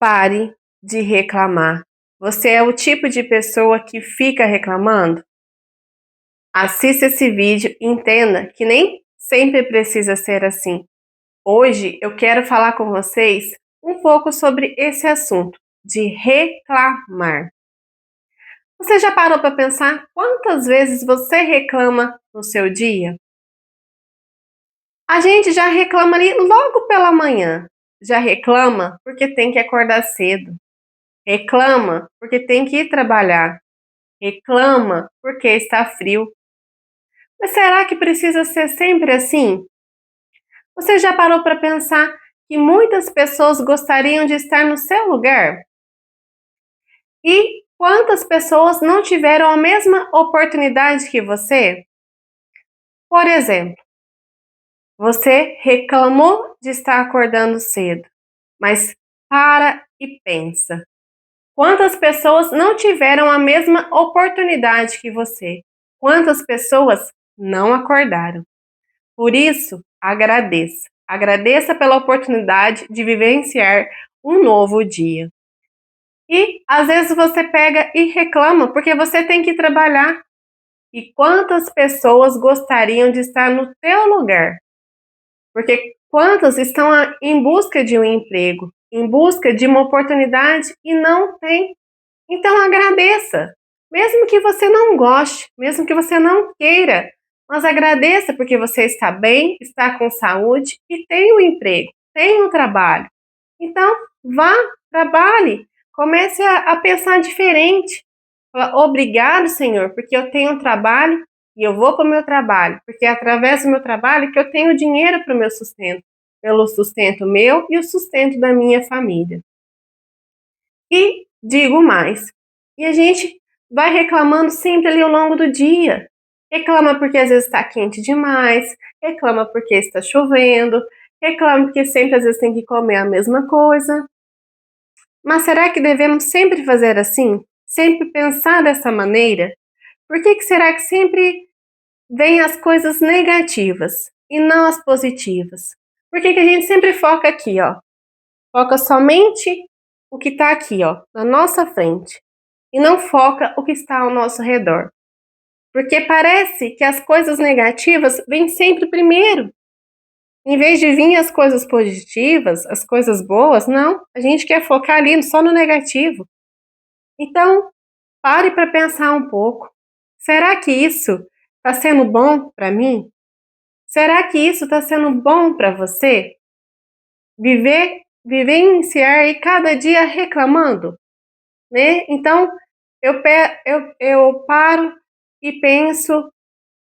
Pare de reclamar. Você é o tipo de pessoa que fica reclamando? Assista esse vídeo e entenda que nem sempre precisa ser assim. Hoje eu quero falar com vocês um pouco sobre esse assunto de reclamar. Você já parou para pensar quantas vezes você reclama no seu dia? A gente já reclama ali logo pela manhã. Já reclama porque tem que acordar cedo. Reclama porque tem que ir trabalhar. Reclama porque está frio. Mas será que precisa ser sempre assim? Você já parou para pensar que muitas pessoas gostariam de estar no seu lugar? E quantas pessoas não tiveram a mesma oportunidade que você? Por exemplo, você reclamou de estar acordando cedo, mas para e pensa. Quantas pessoas não tiveram a mesma oportunidade que você? Quantas pessoas não acordaram? Por isso, agradeça. Agradeça pela oportunidade de vivenciar um novo dia. E às vezes você pega e reclama porque você tem que trabalhar. E quantas pessoas gostariam de estar no teu lugar? Porque quantas estão em busca de um emprego, em busca de uma oportunidade e não têm? Então agradeça. Mesmo que você não goste, mesmo que você não queira, mas agradeça porque você está bem, está com saúde e tem um emprego, tem um trabalho. Então, vá, trabalhe, comece a pensar diferente. Fala, obrigado, Senhor, porque eu tenho um trabalho e eu vou para o meu trabalho, porque é através do meu trabalho que eu tenho dinheiro para o meu sustento, pelo sustento meu e o sustento da minha família. E digo mais, e a gente vai reclamando sempre ali ao longo do dia. Reclama porque às vezes está quente demais, reclama porque está chovendo, reclama porque sempre às vezes tem que comer a mesma coisa. Mas será que devemos sempre fazer assim? Sempre pensar dessa maneira? Por que será que sempre vêm as coisas negativas e não as positivas? Por que a gente sempre foca aqui, ó? Foca somente o que está aqui, ó, na nossa frente, e não foca o que está ao nosso redor. Porque parece que as coisas negativas vêm sempre primeiro. Em vez de vir as coisas positivas, as coisas boas, não. A gente quer focar ali só no negativo. Então, pare para pensar um pouco. Será que isso está sendo bom para mim? Será que isso está sendo bom para você? Vivenciar e cada dia reclamando, né? Então, eu paro e penso: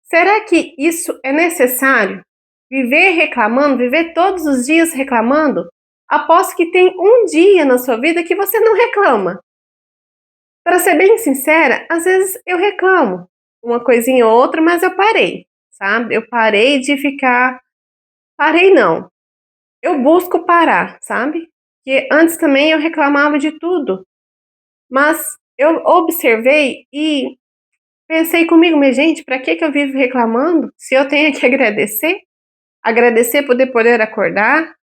será que isso é necessário? Viver reclamando, viver todos os dias reclamando? Aposto que tem um dia na sua vida que você não reclama. Para ser bem sincera, às vezes eu reclamo uma coisinha ou outra, mas eu parei, sabe? Eu parei de ficar. Parei não. Eu busco parar, sabe? Que antes também eu reclamava de tudo, mas eu observei e pensei comigo, minha gente, para que eu vivo reclamando se eu tenho que agradecer? Agradecer por poder acordar,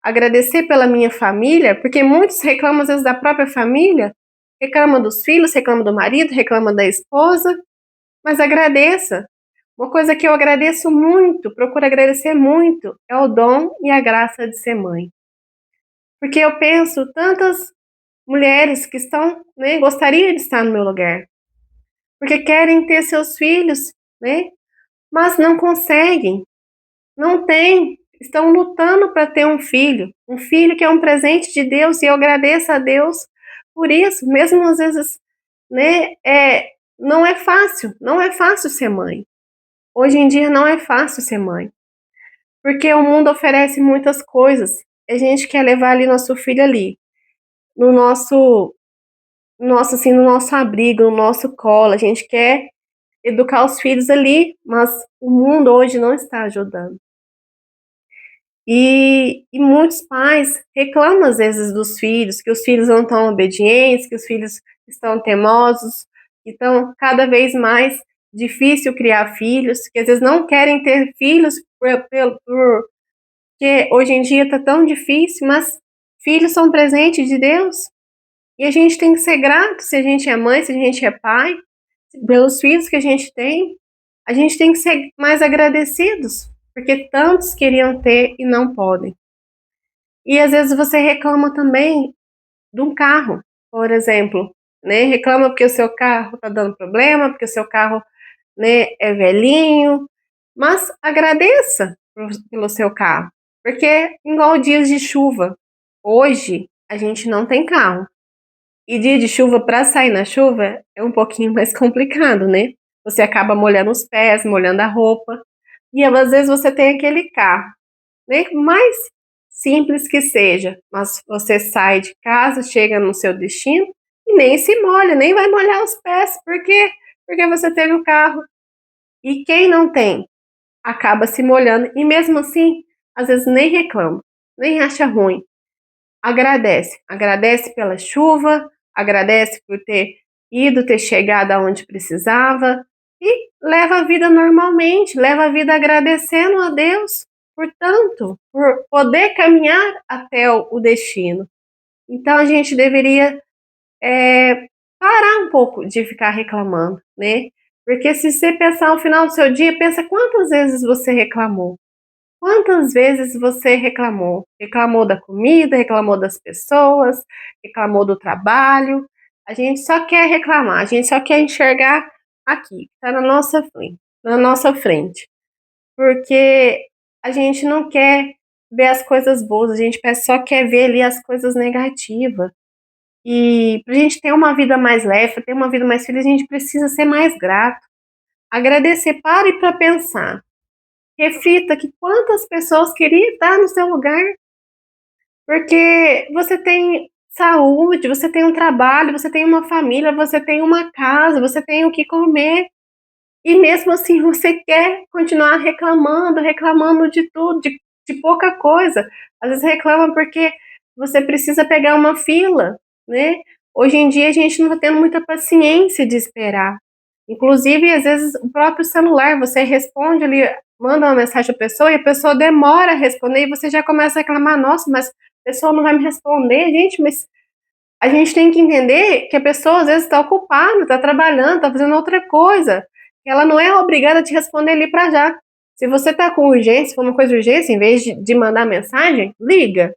agradecer pela minha família, porque muitos reclamam às vezes da própria família, reclamam dos filhos, reclamam do marido, reclamam da esposa, mas agradeça. Uma coisa que eu agradeço muito, procuro agradecer muito, é o dom e a graça de ser mãe. Porque eu penso tantas mulheres que estão, né, gostaria de estar no meu lugar, porque querem ter seus filhos, né, mas não conseguem, não têm, estão lutando para ter um filho que é um presente de Deus, e eu agradeço a Deus por isso, mesmo às vezes, né, não é fácil, não é fácil ser mãe. Hoje em dia não é fácil ser mãe, porque o mundo oferece muitas coisas. A gente quer levar ali nosso filho ali, no no nosso abrigo, no nosso colo. A gente quer educar os filhos ali, mas o mundo hoje não está ajudando. E muitos pais reclamam às vezes dos filhos, que os filhos não estão obedientes, que os filhos estão teimosos, então cada vez mais difícil criar filhos, que às vezes não querem ter filhos porque hoje em dia está tão difícil, mas Filhos são presente de Deus e a gente tem que ser grato se a gente é mãe, se a gente é pai, pelos filhos que a gente tem. A gente tem que ser mais agradecidos, porque tantos queriam ter e não podem. E às vezes você reclama também de um carro, por exemplo, né? Reclama porque o seu carro está dando problema, porque o seu carro, né, é velhinho, mas agradeça pelo seu carro, porque igual dias de chuva, hoje a gente não tem carro. E dia de chuva, para sair na chuva, é um pouquinho mais complicado, né? Você acaba molhando os pés, molhando a roupa. E às vezes você tem aquele carro, né? Mais simples que seja, mas você sai de casa, chega no seu destino e nem se molha, nem vai molhar os pés. Por quê? Porque você teve o carro. E quem não tem, acaba se molhando. E mesmo assim, às vezes nem reclama, nem acha ruim. Agradece. Agradece pela chuva, agradece por ter ido, ter chegado aonde precisava e leva a vida normalmente, leva a vida agradecendo a Deus por tanto, por poder caminhar até o destino. Então a gente deveria parar um pouco de ficar reclamando, né? Porque se você pensar no final do seu dia, pensa quantas vezes você reclamou. Quantas vezes você reclamou? Reclamou da comida, reclamou das pessoas, reclamou do trabalho. A gente só quer reclamar, a gente só quer enxergar aqui, está na nossa frente. Porque a gente não quer ver as coisas boas, a gente só quer ver ali as coisas negativas. E para a gente ter uma vida mais leve, ter uma vida mais feliz, a gente precisa ser mais grato. Agradecer, pare para pensar. Reflita que quantas pessoas queriam estar no seu lugar, porque você tem saúde, você tem um trabalho, você tem uma família, você tem uma casa, você tem o que comer, e mesmo assim você quer continuar reclamando, reclamando de tudo, de pouca coisa. Às vezes reclama porque você precisa pegar uma fila, né? Hoje em dia a gente não está tendo muita paciência de esperar. Inclusive, às vezes, o próprio celular, você responde ali, manda uma mensagem à pessoa e a pessoa demora a responder e você já começa a reclamar, nossa, mas a pessoa não vai me responder. Gente, mas a gente tem que entender que a pessoa às vezes está ocupada, está trabalhando, está fazendo outra coisa. Ela não é obrigada a te responder ali para já. Se você está com urgência, se for uma coisa urgência, em vez de mandar mensagem, liga,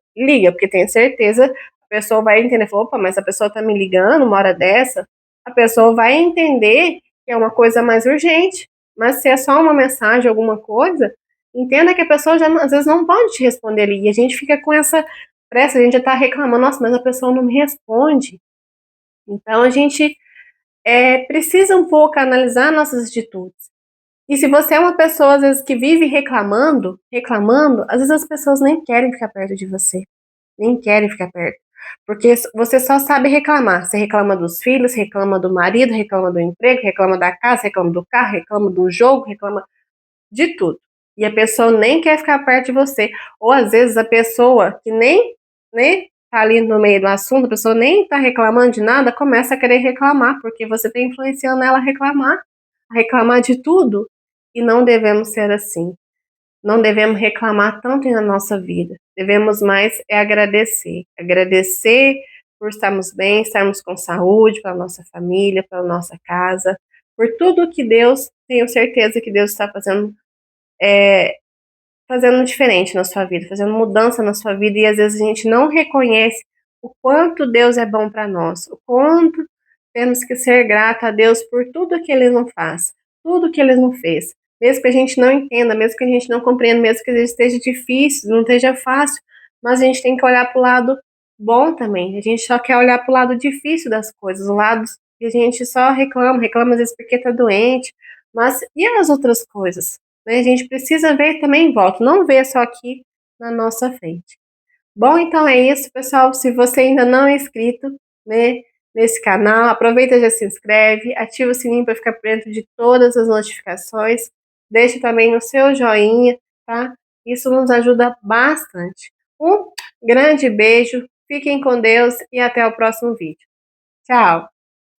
porque tenho certeza a pessoa vai entender, falou, opa, mas a pessoa está me ligando uma hora dessa, a pessoa vai entender que é uma coisa mais urgente. Mas se é só uma mensagem, alguma coisa, entenda que a pessoa já às vezes não pode te responder ali. E a gente fica com essa pressa, a gente já está reclamando, nossa, mas a pessoa não me responde. Então a gente precisa um pouco analisar nossas atitudes. E se você é uma pessoa, às vezes, que vive reclamando, às vezes as pessoas nem querem ficar perto de você. Nem querem ficar perto. Porque você só sabe reclamar. Você reclama dos filhos, reclama do marido, reclama do emprego, reclama da casa, reclama do carro, reclama do jogo, reclama de tudo. E a pessoa nem quer ficar perto de você. Ou às vezes a pessoa que nem, né, tá ali no meio do assunto, a pessoa nem tá reclamando de nada, começa a querer reclamar, porque você tá influenciando ela a reclamar de tudo. E não devemos ser assim. Não devemos reclamar tanto na nossa vida. Devemos mais agradecer. Agradecer por estarmos bem, estarmos com saúde, pela nossa família, pela nossa casa, por tudo que Deus, tenho certeza que Deus está fazendo diferente na sua vida, fazendo mudança na sua vida, e às vezes a gente não reconhece o quanto Deus é bom para nós, o quanto temos que ser grato a Deus por tudo que Ele não faz, tudo que Ele não fez. Mesmo que a gente não entenda, mesmo que a gente não compreenda, mesmo que esteja difícil, não esteja fácil, mas a gente tem que olhar para o lado bom também. A gente só quer olhar para o lado difícil das coisas, os lados que a gente só reclama às vezes porque está doente, mas e as outras coisas? Né? A gente precisa ver também em volta, não ver só aqui na nossa frente. Bom, então é isso, pessoal. Se você ainda não é inscrito, né, nesse canal, aproveita e já se inscreve, ativa o sininho para ficar por dentro de todas as notificações, deixa também o seu joinha, tá? Isso nos ajuda bastante. Um grande beijo, fiquem com Deus e até o próximo vídeo. Tchau!